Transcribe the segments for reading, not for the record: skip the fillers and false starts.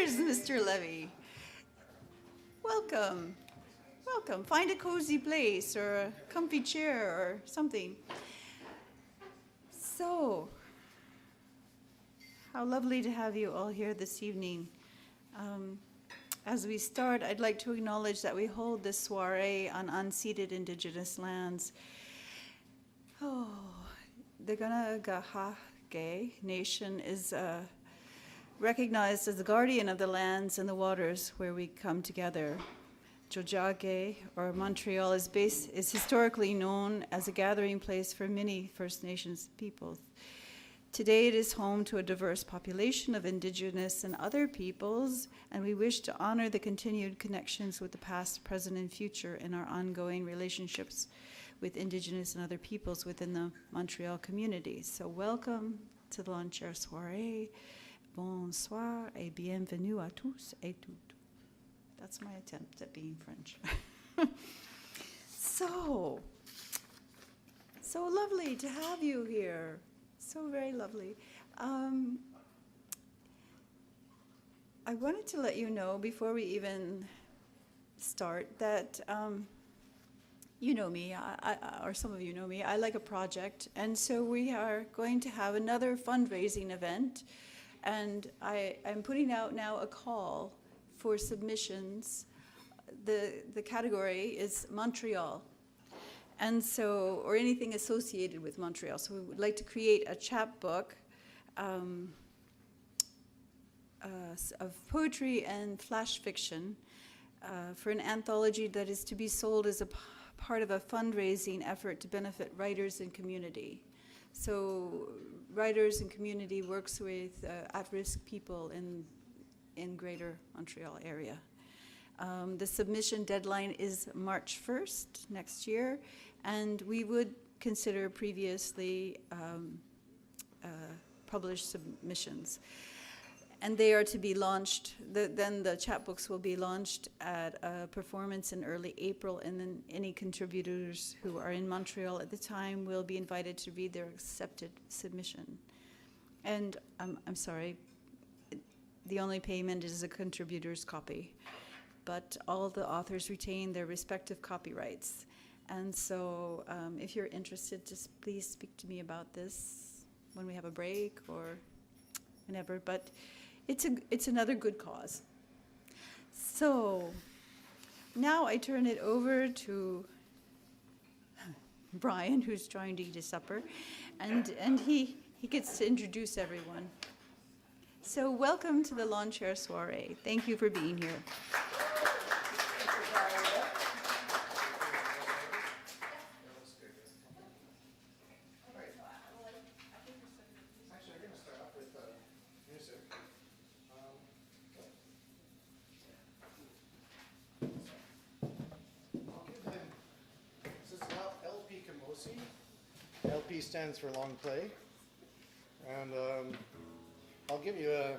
There's Mr. Levy. Welcome. Welcome. Find a cozy place or a comfy chair or something. So, how lovely to have you all here this evening. As we start, I'd like to acknowledge that we hold this soiree on unceded Indigenous lands. Oh, the Kanakahake Nation is recognized as the guardian of the lands and the waters where we come together. Tiohtià:ke, or Montreal, is historically known as a gathering place for many First Nations peoples. Today it is home to a diverse population of Indigenous and other peoples, and we wish to honor the continued connections with the past, present, and future in our ongoing relationships with Indigenous and other peoples within the Montreal community. So welcome to the Lawnchair soiree. Bonsoir et bienvenue à tous et toutes. That's my attempt at being French. So lovely to have you here. So very lovely. I wanted to let you know before we even start that you know me, or some of you know me, I like a project, and so we are going to have another fundraising event, and I'm putting out now a call for submissions. The category is Montreal. And so, or anything associated with Montreal. So we would like to create a chapbook of poetry and flash fiction for an anthology that is to be sold as a part of a fundraising effort to benefit writers and community. So writers and community works with at-risk people in greater Montreal area. The submission deadline is March 1st next year, and we would consider previously published submissions. And they are to be launched, then the chapbooks will be launched at a performance in early April, and then any contributors who are in Montreal at the time will be invited to read their accepted submission. And I'm sorry, the only payment is a contributor's copy, but all the authors retain their respective copyrights. And so if you're interested, just please speak to me about this when we have a break or whenever, but it's another good cause. So now I turn it over to Brian, who's trying to eat his supper, and he gets to introduce everyone. So welcome to the Lawnchair soiree. Thank you for being here. LP stands for long play, and I'll give you a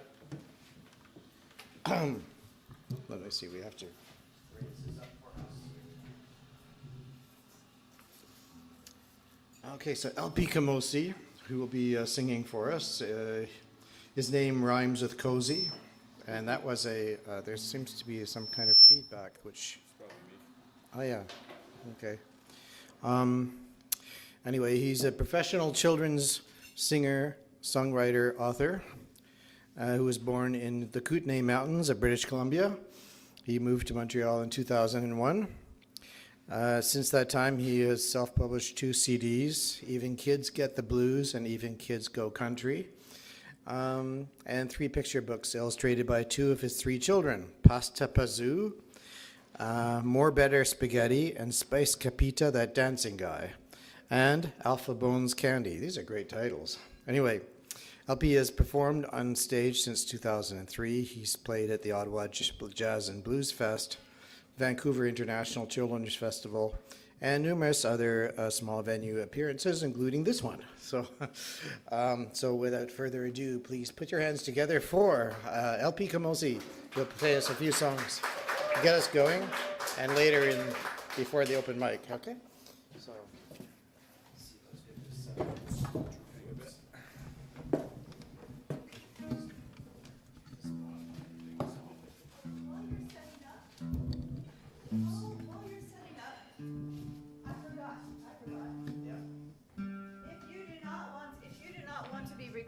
let me see, we have to raise this up for us. Okay, so LP Kamosi, who will be singing for us, his name rhymes with cozy, and that was there seems to be some kind of feedback, which, oh yeah, okay. Anyway, he's a professional children's singer, songwriter, author, who was born in the Kootenay Mountains of British Columbia. He moved to Montreal in 2001. Since that time, he has self-published 2 CDs, Even Kids Get the Blues and Even Kids Go Country, and 3 picture books illustrated by 2 of his 3 children, Pasta Pazoo, More Better Spaghetti, and Spice Capita, That Dancing Guy, and Alpha Bones Candy. These are great titles. Anyway, LP has performed on stage since 2003. He's played at the Ottawa Jazz and Blues Fest, Vancouver International Children's Festival, and numerous other small venue appearances, including this one. So, so without further ado, please put your hands together for LP Kamosi. He'll play us a few songs to get us going, and later before the open mic, okay? So.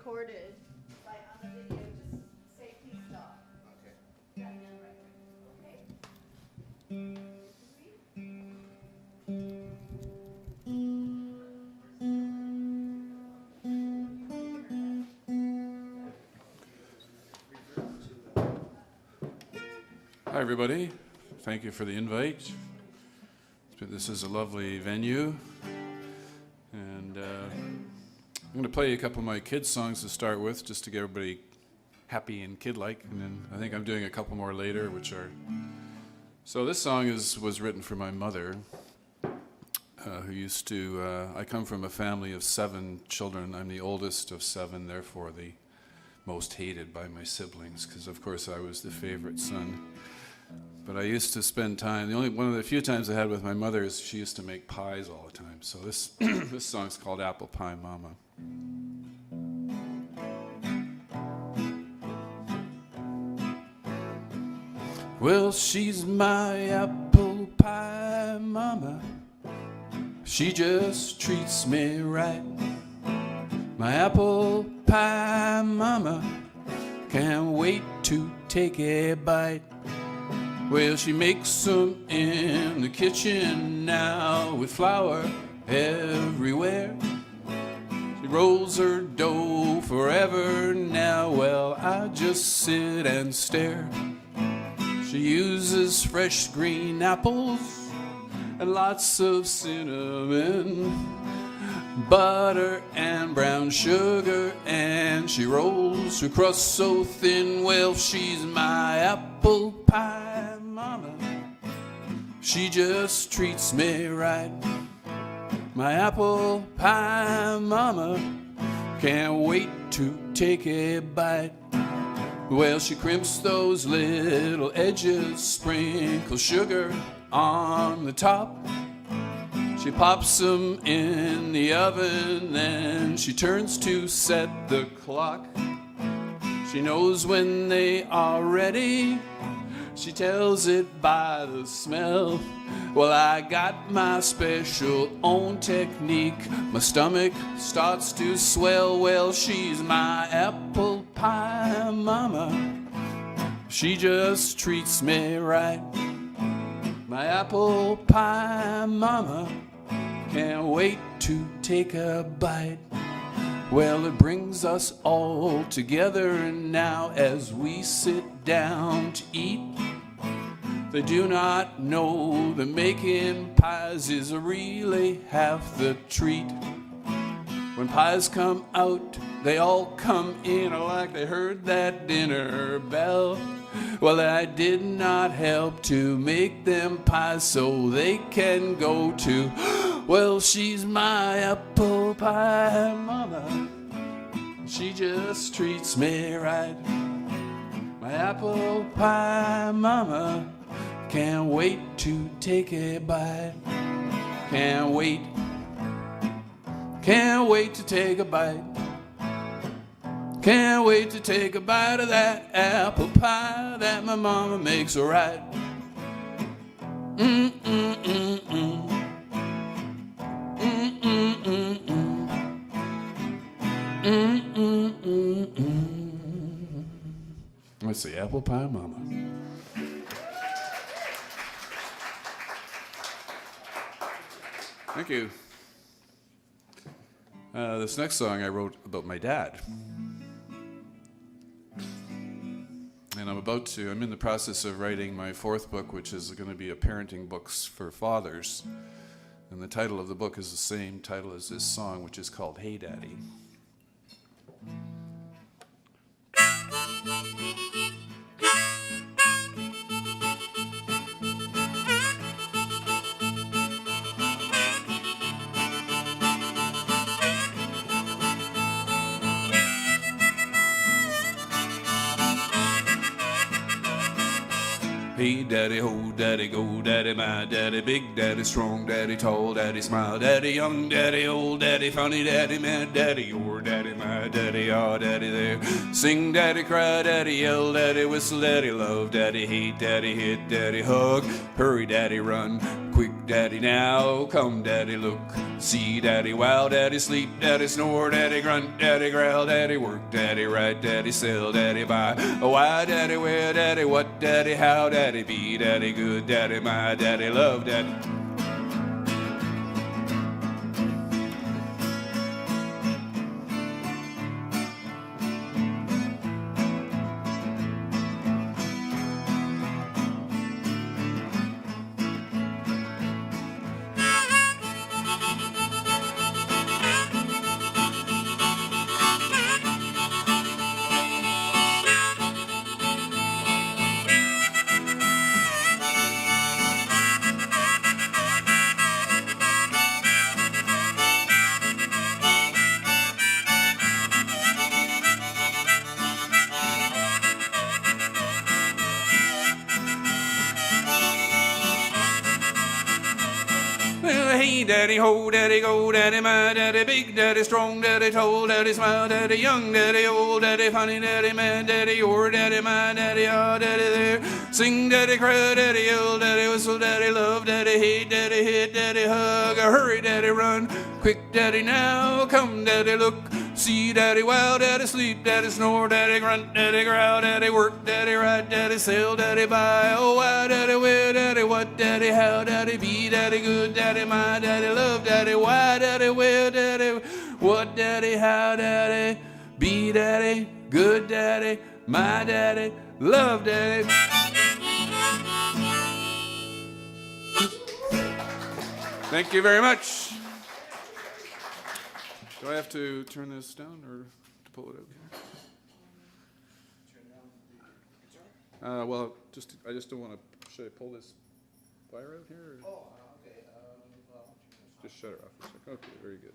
recorded on the video. Just say please stop. Okay. Yeah, yeah, right. Okay? Hi, everybody. Thank you for the invite. This is a lovely venue. And I'm going to play a couple of my kids' songs to start with, just to get everybody happy and kid-like. And then I think I'm doing a couple more later, which are... So this song was written for my mother, who used to... I come from a family of 7 children. I'm the oldest of 7, therefore the most hated by my siblings, because of course I was the favorite son. But I used to spend time, one of the few times I had with my mother is she used to make pies all the time. So this this song's called Apple Pie Mama. Well, she's my apple pie mama. She just treats me right. My apple pie mama can't wait to take a bite. Well, she makes them in the kitchen now with flour everywhere. She rolls her dough forever now. Well, I just sit and stare. She uses fresh green apples and lots of cinnamon, butter and brown sugar, and she rolls her crust so thin. Well, she's my apple pie mama. She just treats me right. My apple pie mama can't wait to take a bite. Well, she crimps those little edges, sprinkles sugar on the top. She pops them in the oven, then she turns to set the clock. She knows when they are ready. She tells it by the smell. Well, I got my special own technique. My stomach starts to swell. Well, she's my apple pie mama. She just treats me right. My apple pie mama can't wait to take a bite. Well, it brings us all together now as we sit down to eat. They do not know that making pies is really half the treat. When pies come out, they all come in like they heard that dinner bell. Well, I did not help to make them pies so they can go to. Well, she's my apple pie mama. She just treats me right. My apple pie mama can't wait to take a bite. Can't wait to take a bite. Can't wait to take a bite of that apple pie that my mama makes right. Mm-mm-mm-mm. Mm-mm-mm-mm. Mm-mm-mm-mm. That's the apple pie mama. Thank you. This next song I wrote about my dad. And I'm in the process of writing my 4th book, which is going to be a parenting book for fathers. And the title of the book is the same title as this song, which is called Hey Daddy. Hey daddy, ho daddy, go daddy, my daddy, big daddy, strong daddy, tall daddy, smile daddy, young daddy, old daddy, funny daddy, mad daddy, your daddy, my daddy, ah daddy there. Sing daddy, cry daddy, yell daddy, whistle daddy, love daddy, hate daddy, hit daddy, hug, hurry daddy, run, quick daddy now, come daddy, look, see daddy, wow daddy, sleep daddy, snore daddy, grunt daddy, growl daddy, work daddy, ride daddy, sell daddy, buy, why daddy, where daddy, what daddy, how daddy, be daddy, good daddy, my daddy, love daddy. Hey daddy, ho daddy, go daddy, my daddy, big daddy, strong daddy, tall daddy, smile daddy, young daddy, old daddy, funny daddy, mad daddy, your daddy, my daddy, ah daddy there. Sing daddy, cry daddy, yell daddy, whistle daddy, love daddy, hate daddy, hit daddy, hug, hurry daddy, run, quick daddy now, come daddy, look, see daddy, wow daddy, sleep daddy, snore daddy, grunt daddy, growl daddy, work daddy, ride daddy, sell daddy, buy, oh why daddy, where daddy, what daddy, how daddy, be daddy, good daddy, my daddy, love daddy, why daddy, where daddy, what daddy, how daddy, be daddy, good daddy, my daddy, love daddy. Thank you very much. Do I have to turn this down or to pull it up here? Well, I just don't want to. Should I pull this wire out here? Or? Oh, okay. Just shut it off for a second. Okay, very good.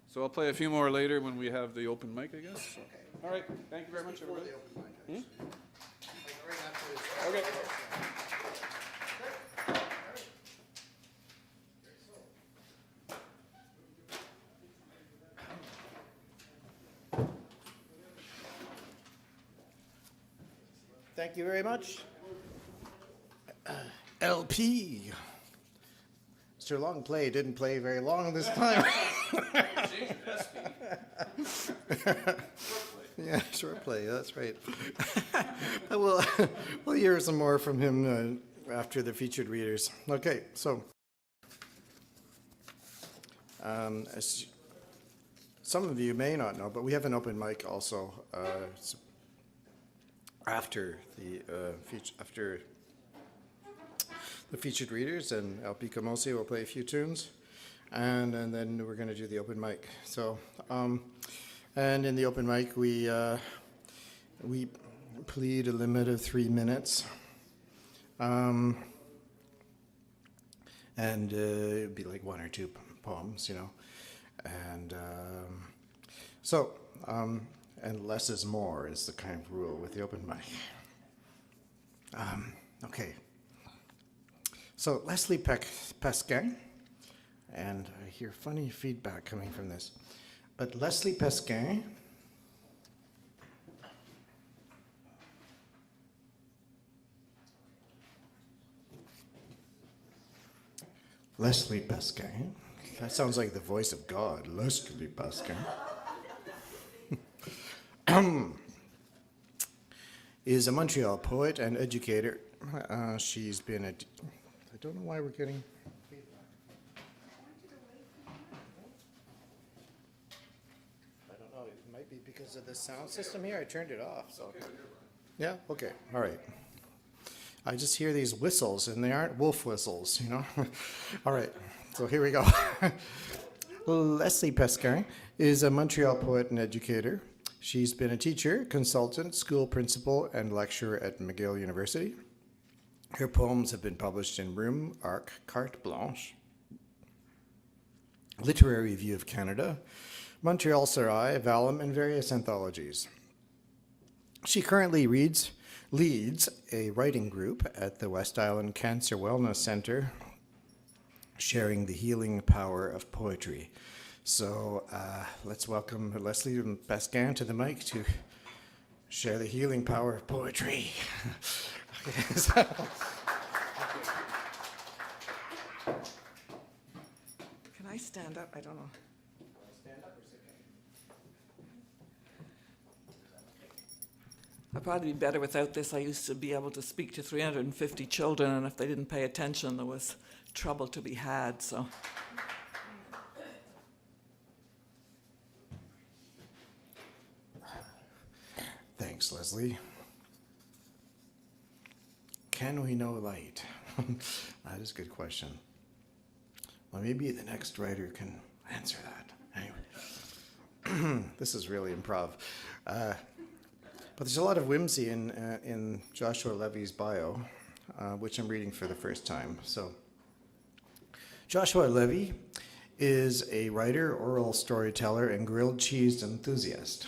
So I'll play a few more later when we have the open mic, I guess. Okay. All right. Thank you very much, everybody. Okay. Thank you very much. LP. Mr. Long Play didn't play very long this time. Yeah, short play, that's right. We'll hear some more from him after the featured readers. Okay, so as some of you may not know, but we have an open mic also after the featured readers, and LP Camosi will play a few tunes, and then we're going to do the open mic. So, and in the open mic, we plead a limit of 3 minutes, and it'd be like 1 or 2 poems, you know, and and less is more is the kind of rule with the open mic. Okay. So Leslie Pesquin, and I hear funny feedback coming from this, but Leslie Pesquin that sounds like the voice of God, Leslie Pesquin. Is a Montreal poet and educator. She's been I don't know why we're getting feedback. I don't know, it might be because of the sound system here. I turned it off, so. Yeah, okay, all right. I just hear these whistles, and they aren't wolf whistles, you know? All right, so here we go. Leslie Pesquin is a Montreal poet and educator. She's been a teacher, consultant, school principal, and lecturer at McGill University. Her poems have been published in Room, Arc, Carte Blanche, Literary Review of Canada, Montreal Soiree, Vallum, and various anthologies. She currently reads leads a writing group at the West Island Cancer Wellness Center, sharing the healing power of poetry. So let's welcome Leslie and Pascal to the mic to share the healing power of poetry. Can I stand up? I don't know. I'd probably be better without this. I used to be able to speak to 350 children, and if they didn't pay attention, there was trouble to be had, so. Thanks, Leslie. Can we know light? That is a good question. Well, maybe the next writer can answer that. Anyway, this is really improv. But there's a lot of whimsy in Joshua Levy's bio, which I'm reading for the first time. So, Joshua Levy is a writer, oral storyteller, and grilled cheese enthusiast.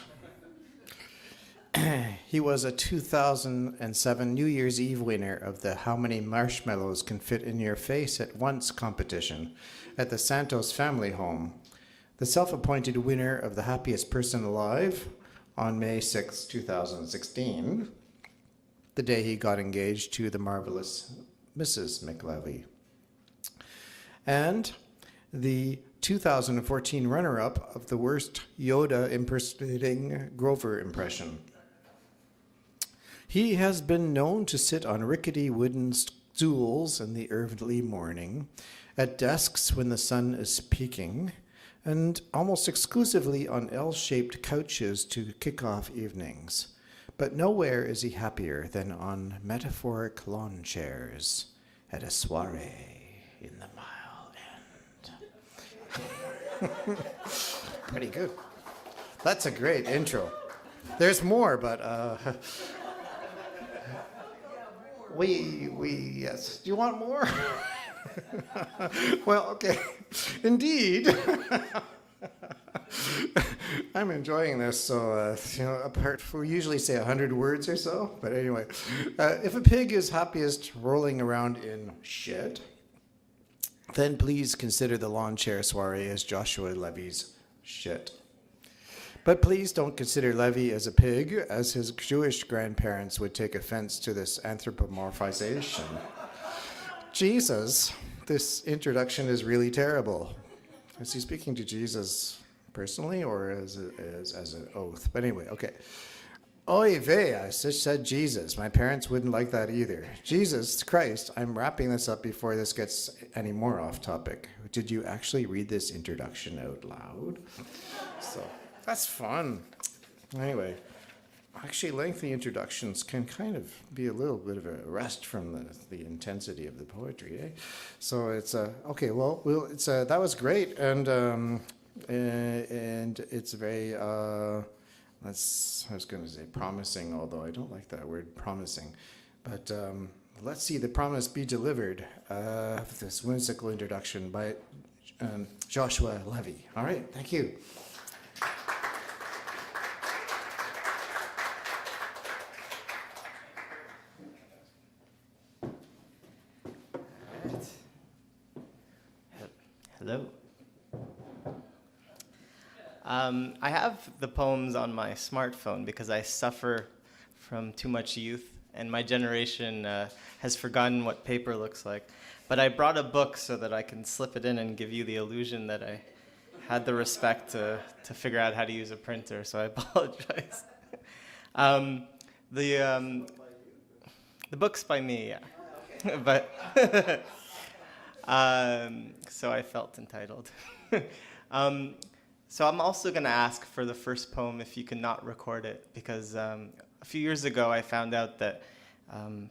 He was a 2007 New Year's Eve winner of the How Many Marshmallows Can Fit in Your Face at Once competition at the Santos family home. The self-appointed winner of the Happiest Person Alive on May 6, 2016, the day he got engaged to the marvelous Mrs. McLevy. And the 2014 runner-up of the worst Yoda impersonating Grover impression. He has been known to sit on rickety wooden stools in the early morning, at desks when the sun is peaking, and almost exclusively on L-shaped couches to kick off evenings. But nowhere is he happier than on metaphoric lawn chairs at a soiree in the Mile End. Pretty good. That's a great intro. There's more, but yes. Do you want more? Well, okay. Indeed. I'm enjoying this. So, we usually say 100 words or so. But anyway, if a pig is happiest rolling around in shit, then please consider the lawn chair soiree as Joshua Levy's shit. But please don't consider Levy as a pig, as his Jewish grandparents would take offense to this anthropomorphization. Jesus, this introduction is really terrible. Is he speaking to Jesus personally or as an oath? But anyway, okay. Oy vey, I just said Jesus. My parents wouldn't like that either. Jesus Christ, I'm wrapping this up before this gets any more off topic. Did you actually read this introduction out loud? So that's fun. Anyway, actually lengthy introductions can kind of be a little bit of a rest from the intensity of the poetry, eh? So it's okay. Well, it's that was great, and it's very I was going to say promising, although I don't like that word promising, but let's see the promise be delivered. This whimsical introduction by Joshua Levy. All right, thank you. Hello. I have the poems on my smartphone because I suffer from too much youth, and my generation has forgotten what paper looks like. But I brought a book so that I can slip it in and give you the illusion that I had the respect to figure out how to use a printer, so I apologize. The book's by me, yeah. But so I felt entitled. So I'm also going to ask for the first poem if you cannot record it, because a few years ago I found out that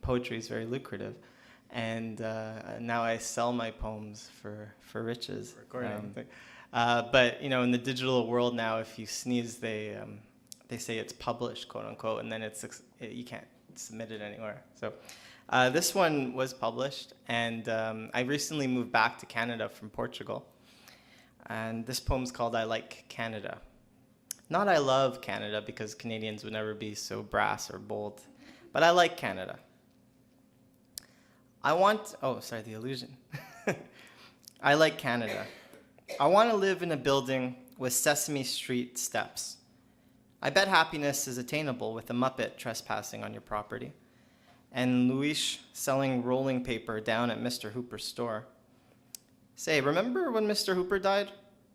poetry is very lucrative, and now I sell my poems for riches. But in the digital world now, if you sneeze, they say it's published, quote unquote, and then you can't submit it anywhere. So this one was published, and I recently moved back to Canada from Portugal. And this poem's called I Like Canada. Not I love Canada, because Canadians would never be so brass or bold, but I like Canada. The illusion. I like Canada. I want to live in a building with Sesame Street steps. I bet happiness is attainable with a Muppet trespassing on your property, and Luis selling rolling paper down at Mr. Hooper's store. Say, remember when Mr. Hooper died?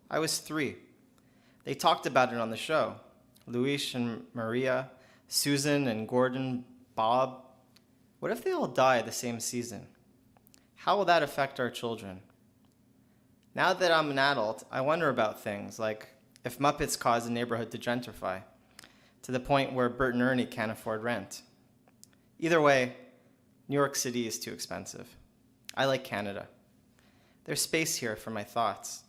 I was 3. They talked about it on the show. Luis and Maria, Susan and Gordon, Bob. What if they all die the same season? How will that affect our children? Now that I'm an adult, I wonder about things like if Muppets cause a neighborhood to gentrify, to the point where Bert and Ernie can't afford rent. Either way, New York City is too expensive. I like Canada. There's space here for my thoughts.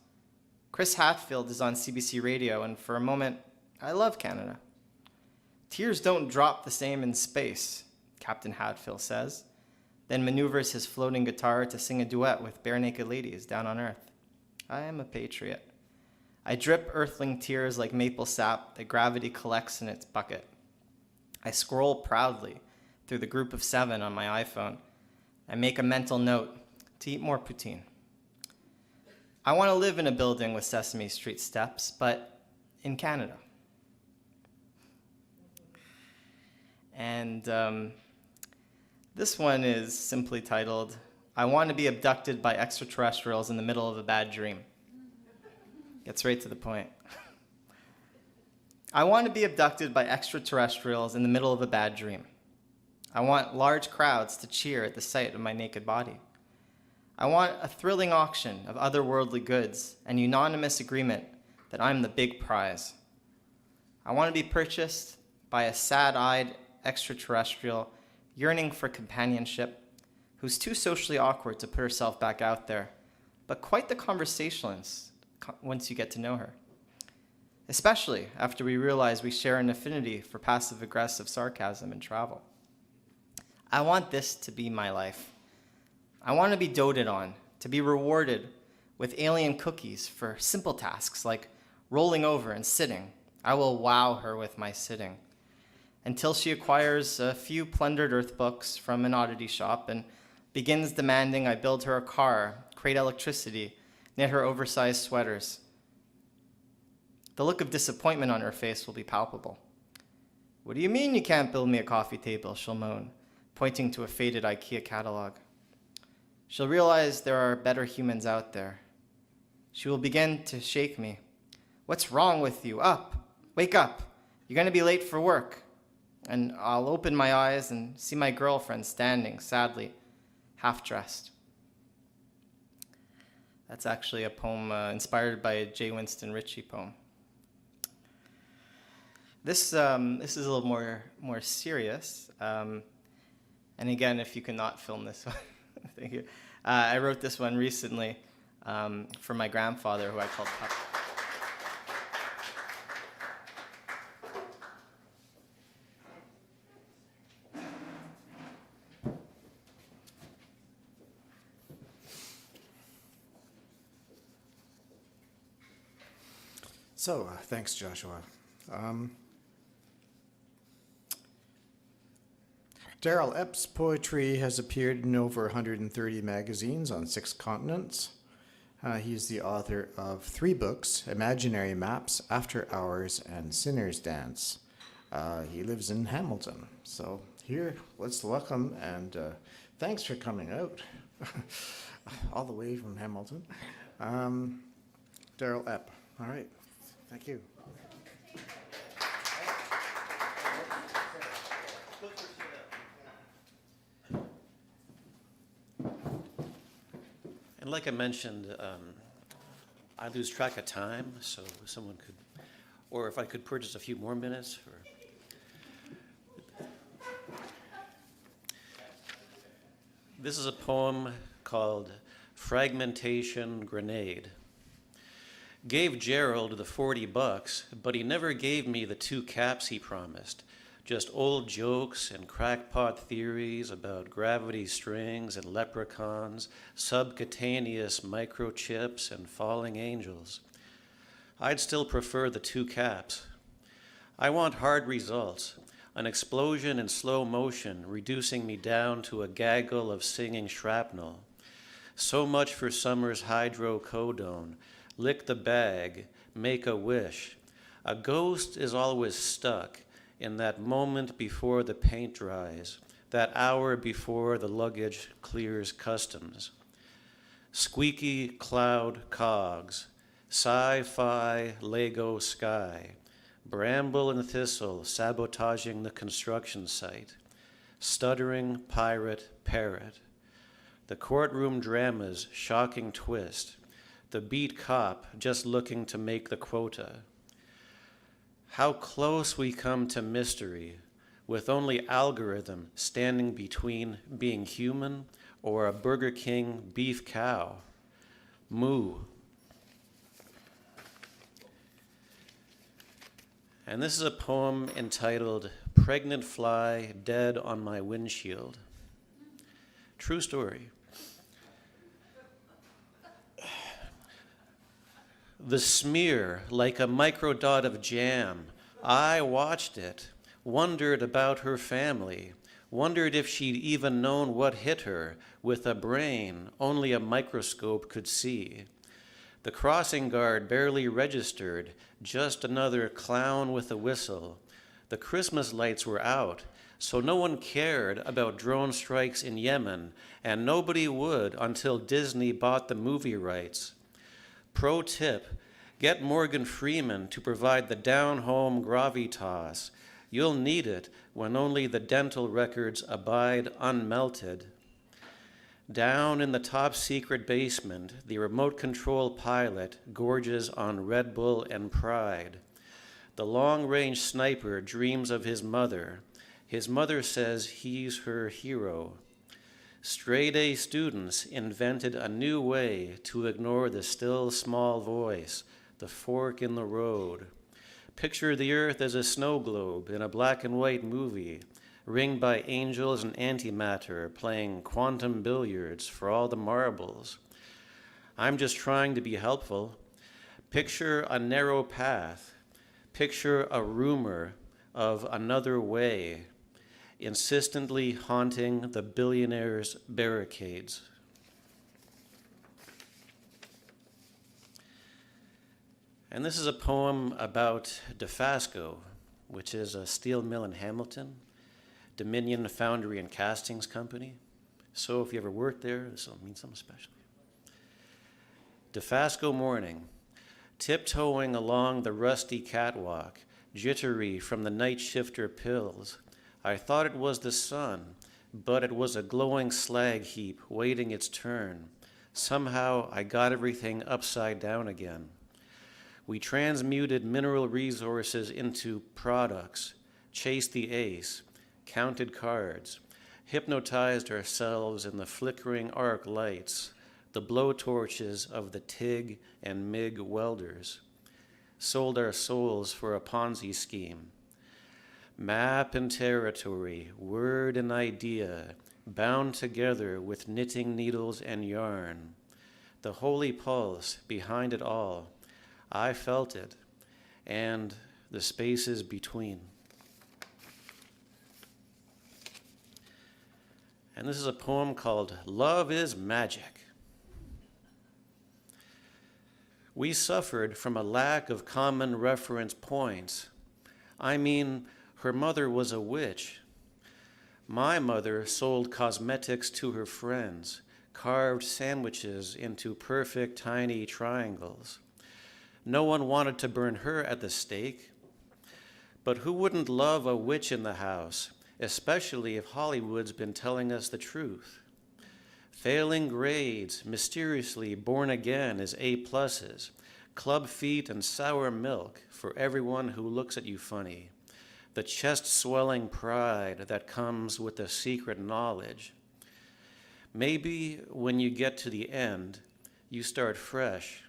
Chris Hadfield is on CBC Radio, and for a moment, I love Canada. Tears don't drop the same in space, Captain Hadfield says, then maneuvers his floating guitar to sing a duet with bare naked ladies down on Earth. I am a patriot. I drip earthling tears like maple sap that gravity collects in its bucket. I scroll proudly through the group of 7 on my iPhone and make a mental note to eat more poutine. I want to live in a building with Sesame Street steps, but in Canada. And this one is simply titled, I want to be abducted by extraterrestrials in the middle of a bad dream. Gets right to the point. I want to be abducted by extraterrestrials in the middle of a bad dream. I want large crowds to cheer at the sight of my naked body. I want a thrilling auction of otherworldly goods and unanimous agreement that I'm the big prize. I want to be purchased by a sad-eyed extraterrestrial yearning for companionship, who's too socially awkward to put herself back out there, but quite the conversationalist once you get to know her. Especially after we realize we share an affinity for passive-aggressive sarcasm and travel. I want this to be my life. I want to be doted on, to be rewarded with alien cookies for simple tasks like rolling over and sitting. I will wow her with my sitting, until she acquires a few plundered earth books from an oddity shop and begins demanding I build her a car, create electricity, knit her oversized sweaters. The look of disappointment on her face will be palpable. What do you mean you can't build me a coffee table, she'll moan, pointing to a faded IKEA catalog. She'll realize there are better humans out there. She will begin to shake me. What's wrong with you? Up! Wake up! You're going to be late for work. And I'll open my eyes and see my girlfriend standing, sadly, half-dressed. That's actually a poem inspired by a J. Winston Ritchie poem. This is a little more serious. And again, if you cannot film this one, thank you. I wrote this one recently for my grandfather, who I called Pup. So, thanks, Joshua. Darrell Epp's poetry has appeared in over 130 magazines on 6 continents. He's the author of 3 books, Imaginary Maps, After Hours, and Sinner's Dance. He lives in Hamilton. So here, let's welcome, and thanks for coming out, all the way from Hamilton. Darrell Epp. All right. Thank you. And like I mentioned, I lose track of time, so if someone could, or if I could purchase a few more minutes. This is a poem called Fragmentation Grenade. Gave Gerald the $40, but he never gave me the 2 caps he promised. Just old jokes and crackpot theories about gravity strings and leprechauns, subcutaneous microchips and falling angels. I'd still prefer the 2 caps. I want hard results. an explosion in slow motion, reducing me down to a gaggle of singing shrapnel. So much for summer's hydrocodone. Lick the bag, make a wish. A ghost is always stuck in that moment before the paint dries, that hour before the luggage clears customs. Squeaky cloud cogs, sci-fi Lego sky, bramble and thistle sabotaging the construction site, stuttering pirate parrot, the courtroom drama's shocking twist, the beat cop just looking to make the quota. How close we come to mystery, with only algorithm standing between being human or a Burger King beef cow. Moo. And this is a poem entitled Pregnant Fly Dead on My Windshield. True story. The smear, like a microdot of jam. I watched it, wondered about her family, wondered if she'd even known what hit her with a brain only a microscope could see. The crossing guard barely registered, just another clown with a whistle. The Christmas lights were out, so no one cared about drone strikes in Yemen, and nobody would until Disney bought the movie rights. Pro tip, get Morgan Freeman to provide the down-home gravitas. You'll need it when only the dental records abide unmelted. Down in the top-secret basement, the remote control pilot gorges on Red Bull and pride. The long-range sniper dreams of his mother. His mother says he's her hero. Straight-A students invented a new way to ignore the still small voice, the fork in the road. Picture the earth as a snow globe in a black and white movie, ringed by angels and antimatter playing quantum billiards for all the marbles. I'm just trying to be helpful. Picture a narrow path. Picture a rumor of another way, insistently haunting the billionaire's barricades. And this is a poem about DeFasco, which is a steel mill in Hamilton, Dominion Foundry and Castings Company. So if you ever worked there, this will mean something special. DeFasco morning, tiptoeing along the rusty catwalk, jittery from the night shifter pills. I thought it was the sun, but it was a glowing slag heap waiting its turn. Somehow I got everything upside down again. We transmuted mineral resources into products, chased the ace, counted cards, hypnotized ourselves in the flickering arc lights, the blowtorches of the TIG and MIG welders, sold our souls for a Ponzi scheme. Map and territory, word and idea, bound together with knitting needles and yarn. The holy pulse behind it all, I felt it, and the spaces between. And this is a poem called Love is Magic. We suffered from a lack of common reference points. I mean, her mother was a witch. My mother sold cosmetics to her friends, carved sandwiches into perfect tiny triangles. No one wanted to burn her at the stake. But who wouldn't love a witch in the house, especially if Hollywood's been telling us the truth? Failing grades, mysteriously born again as A+, club feet and sour milk for everyone who looks at you funny. The chest-swelling pride that comes with the secret knowledge. Maybe when you get to the end, you start fresh,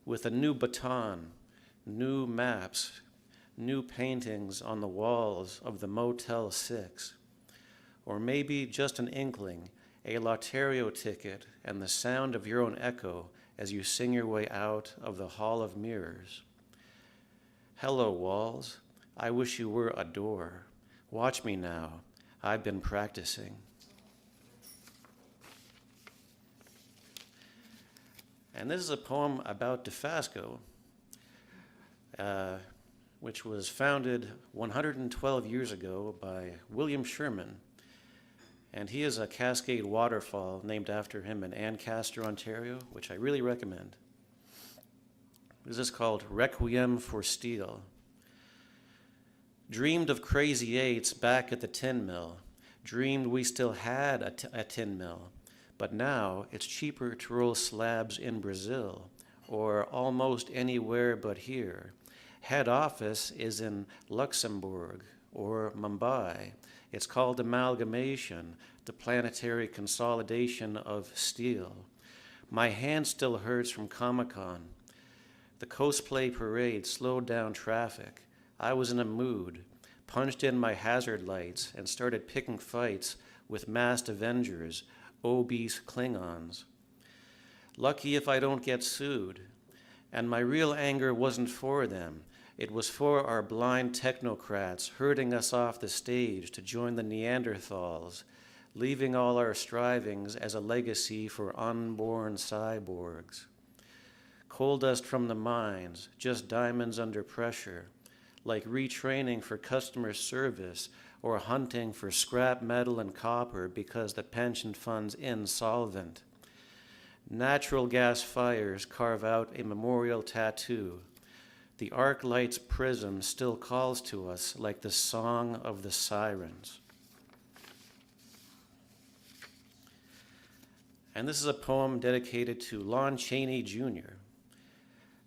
with a new baton, new maps, new paintings on the walls of the Motel 6. Or maybe just an inkling, a Lotterio ticket, and the sound of your own echo as you sing your way out of the Hall of Mirrors. Hello, walls. I wish you were a door. Watch me now. I've been practicing. And this is a poem about Dofasco, which was founded 112 years ago by William Sherman. And he is a cascade waterfall named after him in Ancaster, Ontario, which I really recommend. This is called Requiem for Steel. Dreamed of crazy eights back at the tin mill. Dreamed we still had a tin mill. But now it's cheaper to roll slabs in Brazil or almost anywhere but here. Head office is in Luxembourg or Mumbai. It's called amalgamation, the planetary consolidation of steel. My hand still hurts from Comic-Con. The cosplay parade slowed down traffic. I was in a mood, punched in my hazard lights, and started picking fights with masked Avengers, obese Klingons. Lucky if I don't get sued. And my real anger wasn't for them. It was for our blind technocrats herding us off the stage to join the Neanderthals, leaving all our strivings as a legacy for unborn cyborgs. Coal dust from the mines, just diamonds under pressure, like retraining for customer service or hunting for scrap metal and copper because the pension fund's insolvent. Natural gas fires carve out a memorial tattoo. The arc light's prism still calls to us like the song of the sirens. And this is a poem dedicated to Lon Chaney Jr.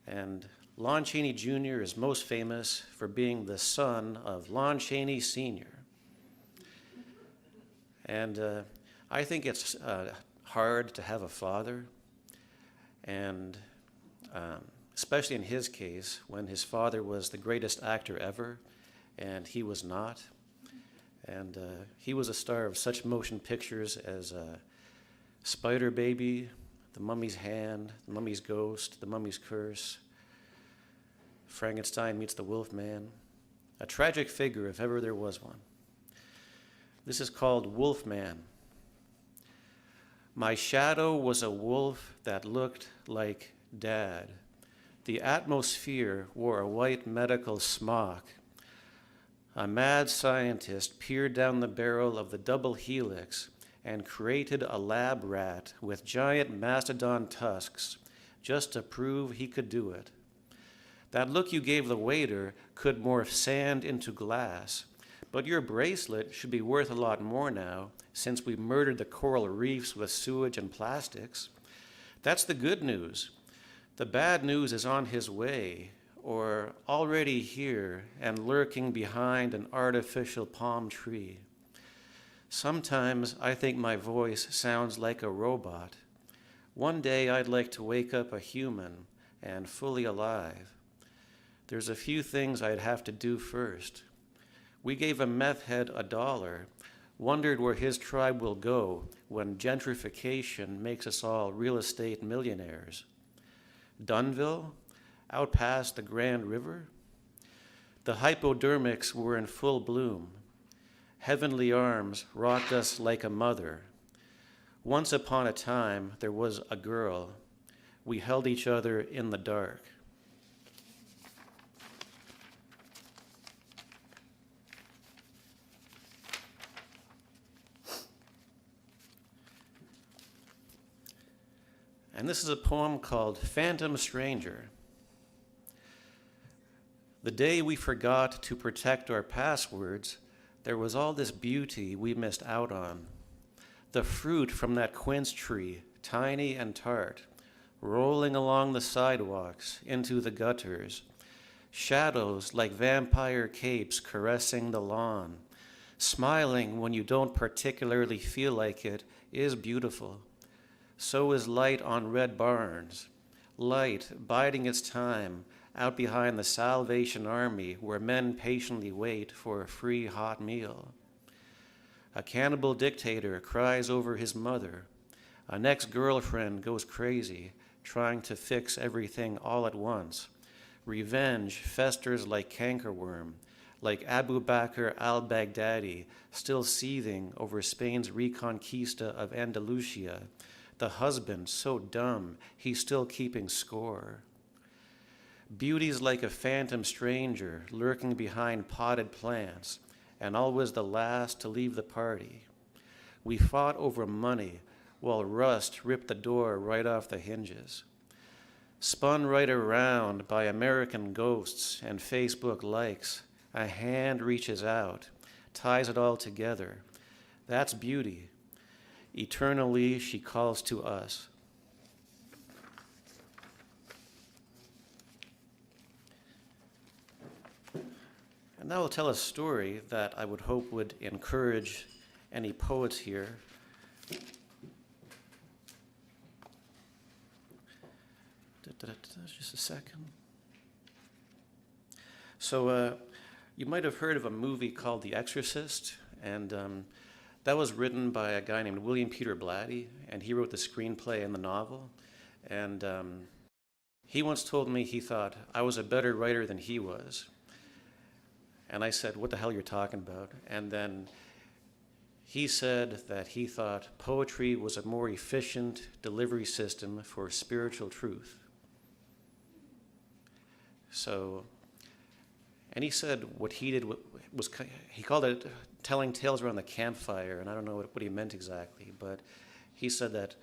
And Lon Chaney Jr. is most famous for being the son of Lon Chaney Sr. And I think it's hard to have a father, and especially in his case, when his father was the greatest actor ever, and he was not. And he was a star of such motion pictures as Spider Baby, The Mummy's Hand, The Mummy's Ghost, The Mummy's Curse, Frankenstein Meets the Wolfman, a tragic figure if ever there was one. This is called Wolfman. My shadow was a wolf that looked like Dad. The atmosphere wore a white medical smock. A mad scientist peered down the barrel of the double helix and created a lab rat with giant mastodon tusks just to prove he could do it. That look you gave the waiter could morph sand into glass, but your bracelet should be worth a lot more now since we murdered the coral reefs with sewage and plastics. That's the good news. The bad news is on his way, or already here and lurking behind an artificial palm tree. Sometimes I think my voice sounds like a robot. One day I'd like to wake up a human and fully alive. There's a few things I'd have to do first. We gave a meth head $1, wondered where his tribe will go when gentrification makes us all real estate millionaires. Dunville, out past the Grand River? The hypodermics were in full bloom. Heavenly arms rocked us like a mother. Once upon a time, there was a girl. We held each other in the dark. And this is a poem called Phantom Stranger. The day we forgot to protect our passwords, there was all this beauty we missed out on. The fruit from that quince tree, tiny and tart, rolling along the sidewalks into the gutters. Shadows like vampire capes caressing the lawn. Smiling when you don't particularly feel like it is beautiful. So is light on red barns, light biding its time out behind the Salvation Army where men patiently wait for a free hot meal. A cannibal dictator cries over his mother. An ex-girlfriend goes crazy, trying to fix everything all at once. Revenge festers like cankerworm, like Abu Bakr al-Baghdadi, still seething over Spain's reconquista of Andalusia, the husband so dumb he's still keeping score. Beauty's like a phantom stranger lurking behind potted plants, and always the last to leave the party. We fought over money while rust ripped the door right off the hinges. Spun right around by American ghosts and Facebook likes, a hand reaches out, ties it all together. That's beauty. Eternally she calls to us. And now I'll tell a story that I would hope would encourage any poets here. Just a second. So you might have heard of a movie called The Exorcist, and that was written by a guy named William Peter Blatty, and he wrote the screenplay and the novel. And he once told me he thought I was a better writer than he was. And I said, what the hell you're talking about? And then he said that he thought poetry was a more efficient delivery system for spiritual truth. So, and he said what he did was, he called it telling tales around the campfire, and I don't know what he meant exactly, but he said that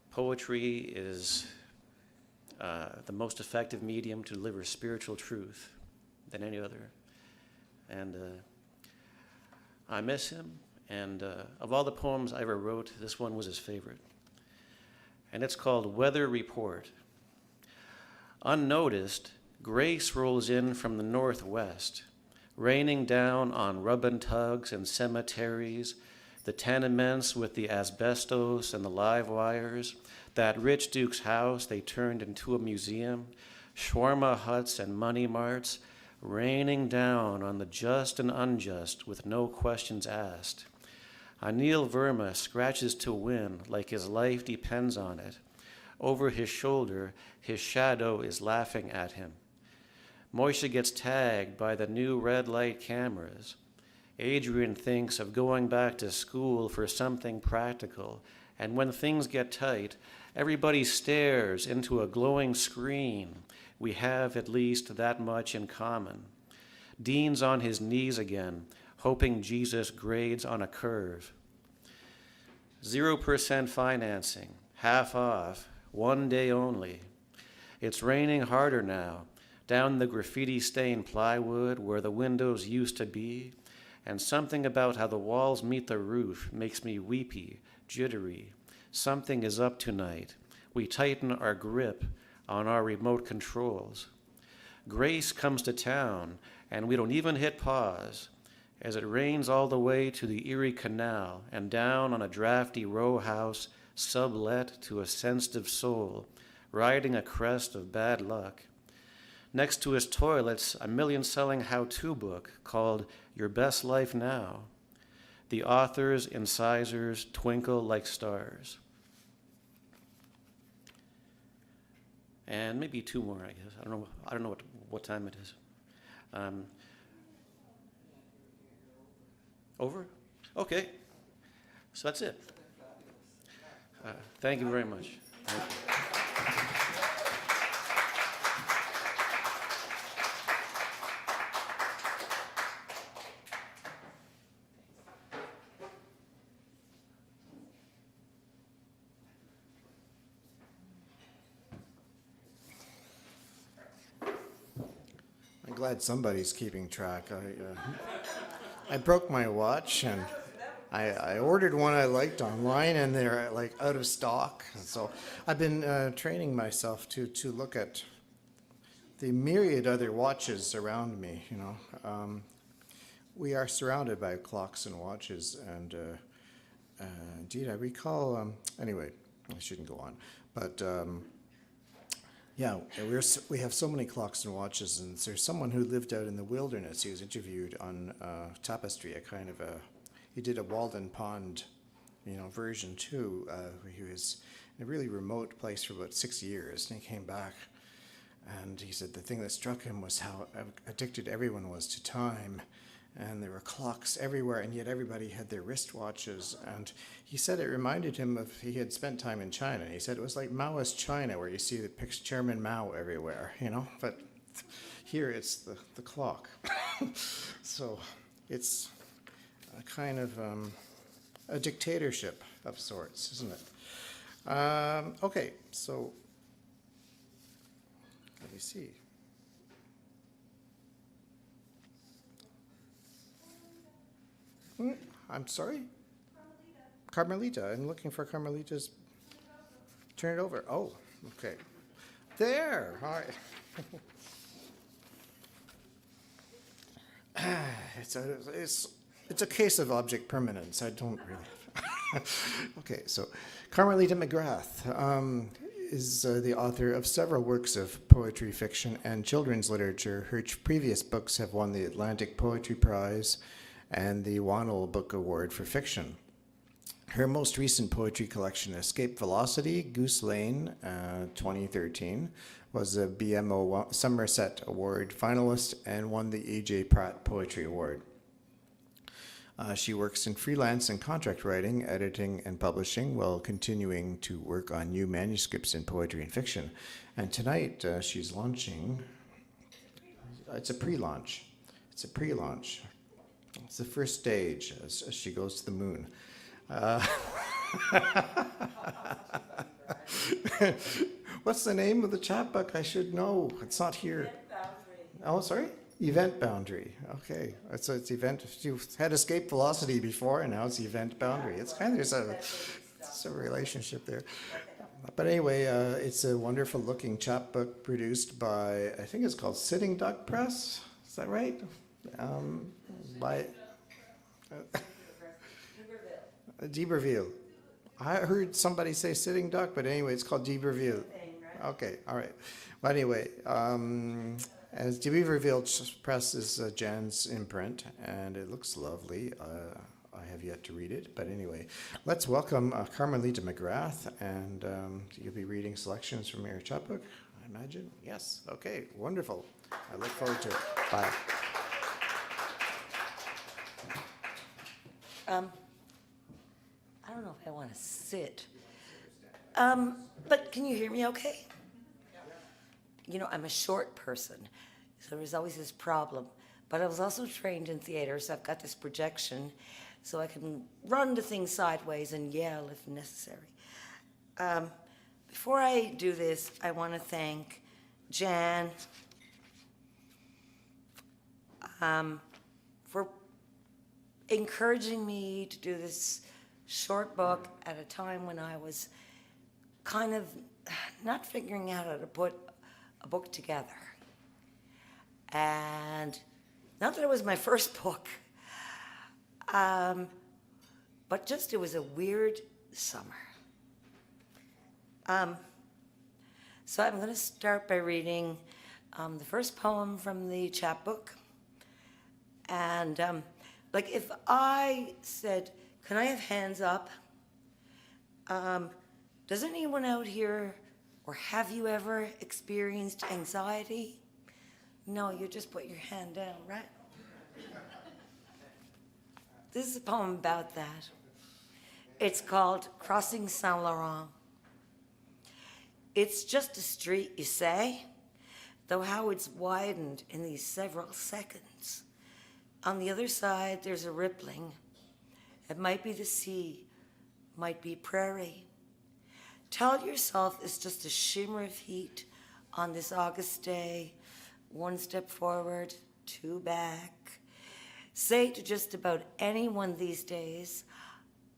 poetry is the most effective medium to deliver spiritual truth than any other. And I miss him, and of all the poems I ever wrote, this one was his favorite. And it's called Weather Report. Unnoticed, grace rolls in from the northwest, raining down on rub-and tugs and cemeteries, the tenements with the asbestos and the live wires, that rich duke's house they turned into a museum, shawarma huts and money marts, raining down on the just and unjust with no questions asked. Anil Verma scratches to win like his life depends on it. Over his shoulder, his shadow is laughing at him. Moishe gets tagged by the new red light cameras. Adrian thinks of going back to school for something practical, and when things get tight, everybody stares into a glowing screen. We have at least that much in common. Dean's on his knees again, hoping Jesus grades on a curve. 0% financing, half off, 1 day only. It's raining harder now, down the graffiti-stained plywood where the windows used to be, and something about how the walls meet the roof makes me weepy, jittery. Something is up tonight. We tighten our grip on our remote controls. Grace comes to town, and we don't even hit pause, as it rains all the way to the Erie Canal and down on a drafty row house sublet to a sensitive soul, riding a crest of bad luck. Next to his toilets, a million-selling how-to book called Your Best Life Now. The author's incisors twinkle like stars. And maybe two more, I guess. I don't know what time it is. Over? Okay. So that's it. Thank you very much. Thank you. I'm glad somebody's keeping track. I broke my watch, and I ordered one I liked online, and they're like out of stock. So I've been training myself to look at the myriad other watches around me. You know, we are surrounded by clocks and watches, and indeed, I recall. Anyway, I shouldn't go on, but. Yeah, we have so many clocks and watches, and there's someone who lived out in the wilderness. He was interviewed on Tapestry, he did a Walden Pond, version too. He was in a really remote place for about 6 years, and he came back, And he said the thing that struck him was how addicted everyone was to time. And there were clocks everywhere, and yet everybody had their wristwatches. And he said it reminded him of, he had spent time in China. He said it was like Maoist China, where you see the picture Chairman Mao everywhere, you know? But here it's the clock. So it's a kind of a dictatorship of sorts, isn't it? Okay, so let me see. I'm sorry? Carmelita. I'm looking for Carmelita's. Turn it over. Oh, okay. There. All right. It's a case of object permanence. I don't really. Okay, so Carmelita McGrath is the author of several works of poetry, fiction, and children's literature. Her previous books have won the Atlantic Poetry Prize and the Wannell Book Award for Fiction. Her most recent poetry collection, Escape Velocity, Goose Lane, 2013, was a BMO Somerset Award finalist and won the E.J. Pratt Poetry Award. She works in freelance and contract writing, editing, and publishing while continuing to work on new manuscripts in poetry and fiction. And tonight she's launching, it's a pre-launch. It's a pre-launch. It's the first stage as she goes to the moon. What's the name of the chapbook? I should know. It's not here. Event Boundary. Oh, sorry? Event Boundary. Okay. So it's event. You had Escape Velocity before, and now it's Event Boundary. It's kind of there's a relationship there. But anyway, it's a wonderful looking chapbook produced by, I think it's called Sitting Duck Press. Is that right? By d'Iberville. I heard somebody say Sitting Duck, but anyway, it's called d'Iberville. Okay, all right. Well, anyway, as d'Iberville Press is Jan's imprint, and it looks lovely. I have yet to read it, but anyway, let's welcome Carmelita McGrath, and you'll be reading selections from your chapbook, I imagine? Yes, okay, wonderful. I look forward to it. Bye. I don't know if I want to sit. But can you hear me okay? You know, I'm a short person, so there's always this problem. But I was also trained in theater, so I've got this projection, so I can run to things sideways and yell if necessary. Before I do this, I want to thank Jan for encouraging me to do this short book at a time when I was kind of not figuring out how to put a book together. And not that it was my first book, but just it was a weird summer. So I'm going to start by reading the first poem from the chapbook. And like if I said, can I have hands up? Does anyone out here, or have you ever experienced anxiety? No, you just put your hand down, right? This is a poem about that. It's called Crossing Saint Laurent. It's just a street, you say, though how it's widened in these several seconds. On the other side, there's a rippling. It might be the sea, might be prairie. Tell yourself it's just a shimmer of heat on this August day. One step forward, two back. Say to just about anyone these days,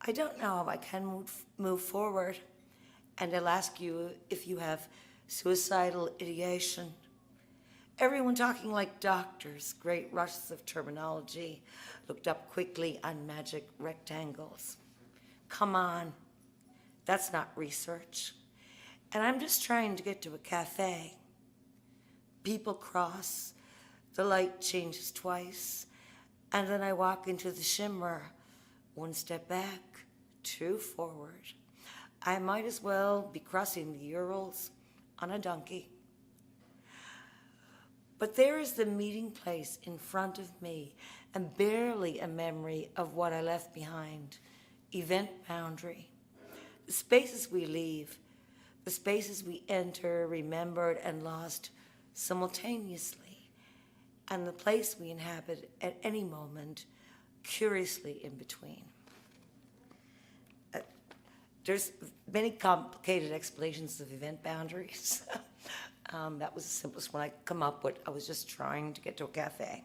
I don't know if I can move forward. And I'll ask you if you have suicidal ideation. Everyone talking like doctors, great rushes of terminology, looked up quickly on magic rectangles. Come on, that's not research. And I'm just trying to get to a cafe. People cross, the light changes twice, and then I walk into the shimmer, one step back, two forward. I might as well be crossing the Urals on a donkey. But there is the meeting place in front of me, and barely a memory of what I left behind. Event boundary. The spaces we leave, the spaces we enter, remembered, and lost simultaneously, and the place we inhabit at any moment, curiously in between. There's many complicated explanations of event boundaries. That was the simplest one I could come up with. I was just trying to get to a cafe.